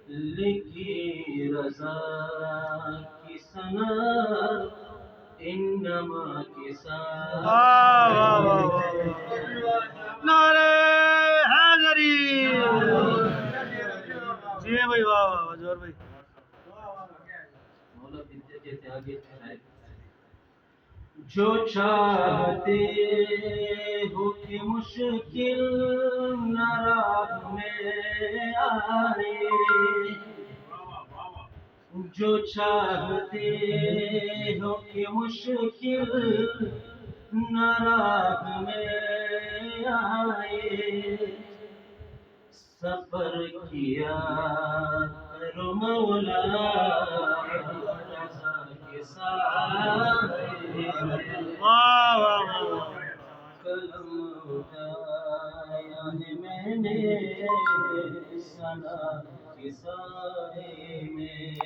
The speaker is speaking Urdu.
لکھی رضا کی ثنا انما کی ساتھ نعرہ حیدری جی بھائی واہ واہ جوہر بھائی مولا بنتے کہتے آگے جو چاہتے ہو کہ مشکل نہ راہ میں آئے جو چاہتے ہو کہ مشکل نہ راہ میں آئے سفر کیا کرو مولا رضا کے ساتھ واہ واہ واہ قلم اٹھایا ہے میں نے ثنا کے سائے